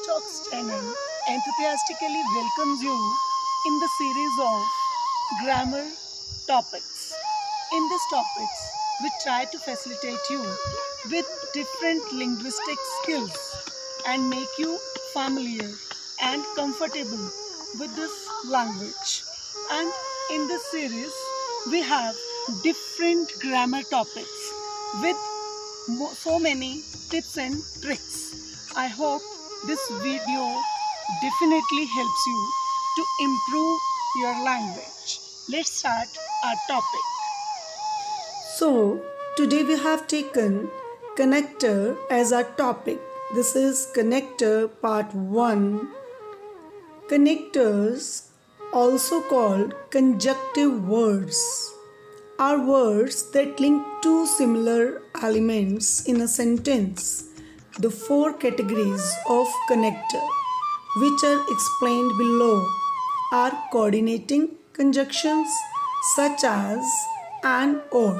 Talks channel enthusiastically welcomes you in the series of grammar topics. In these topics, we try to facilitate you with different linguistic skills and make you familiar and comfortable with this language. And in this series, we have different grammar topics with so many tips and tricks. I hope this video definitely helps you to improve your language. Let's start our topic. So, today we have taken connector as our topic. This is connector part 1. Connectors, also called conjunctive words, are words that link two similar elements in a sentence. The four categories of connector, which are explained below, are coordinating conjunctions such as and or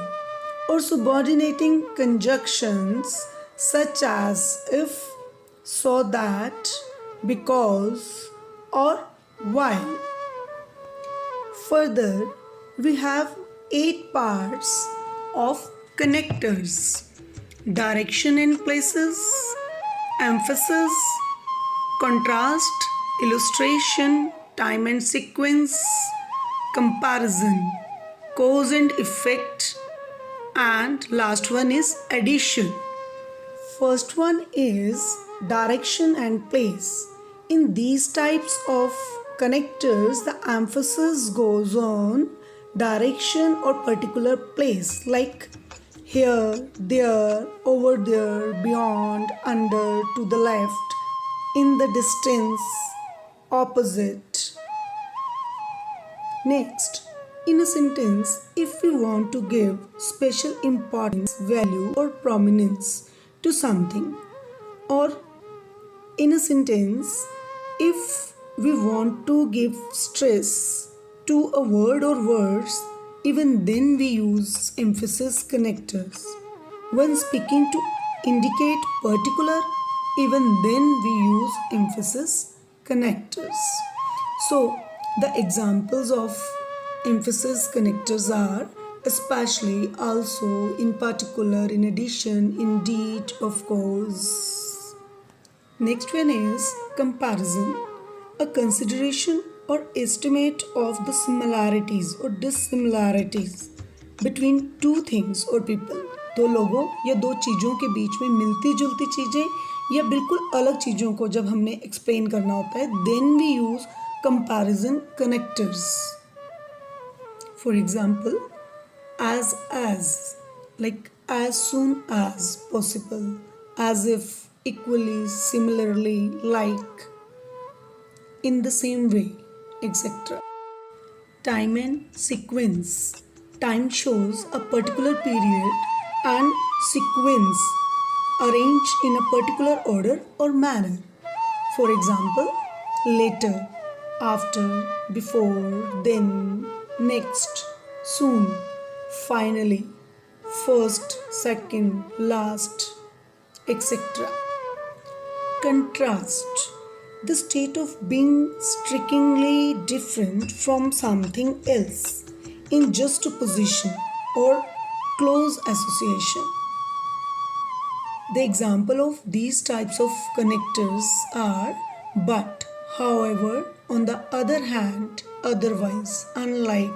subordinating conjunctions such as if, so that, because, or while. Further, we have 8 parts of connectors: direction and places, emphasis, contrast, illustration, time and sequence, comparison, cause and effect, and last one is addition. First one is direction and place. In these types of connectors, the emphasis goes on direction or particular place, like here, there, over there, beyond, under, to the left, in the distance, opposite. Next, in a sentence, if we want to give special importance, value, or prominence to something, or in a sentence, if we want to give stress to a word or words, even then we use emphasis connectors. When speaking to indicate particular, even then we use emphasis connectors. So, the examples of emphasis connectors are especially, also, in particular, in addition, indeed, of course. Next one is comparison, a consideration or estimate of the similarities or dissimilarities between two things or people. दो लोगों या दो चीज़ों के बीच में मिलती जुलती चीज़ें या बिल्कुल अलग चीज़ों को जब हमने एक्सप्लेन करना होता है, then we use comparison connectors. For example, as, like as soon as possible, as if, equally, similarly, like, in the same way, etc. Time and sequence. Time shows a particular period and sequence arranged in a particular order or manner. For example, later, after, before, then, next, soon, finally, first, second, last, etc. Contrast, the state of being strikingly different from something else in just a position or close association. The example of these types of connectors are but, however, on the other hand, otherwise, unlike,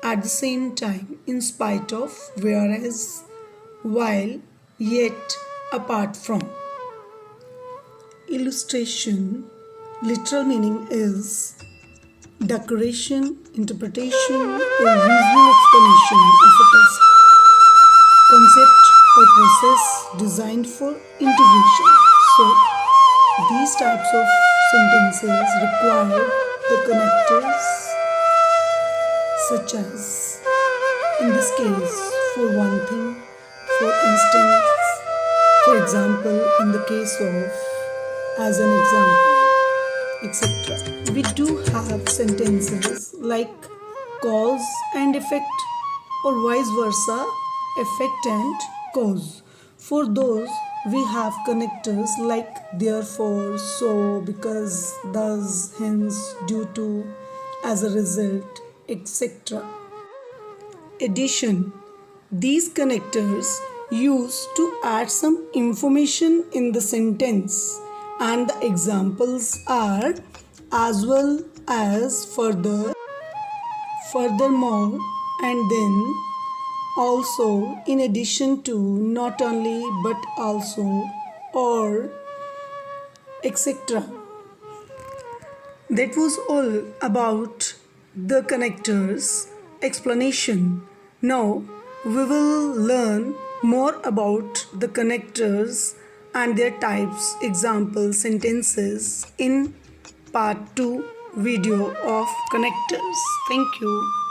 at the same time, in spite of, whereas, while, yet, apart from. Illustration, literal meaning is decoration, interpretation, or visual explanation of a text, concept or process designed for integration. So, these types of sentences require the connectors such as, in this case, for one thing, for instance, for example, in the case of, as an example, etc. We do have sentences like cause and effect, or vice versa, effect and cause. For those we have connectors like therefore, so, because, thus, hence, due to, as a result, etc. Addition. These connectors used to add some information in the sentence, and the examples are as well as, further, furthermore, and then, also, in addition to, not only but also, or etc. That was all about the connectors explanation. Now we will learn more about the connectors and their types, example sentences in part 2 video of connectors. Thank you.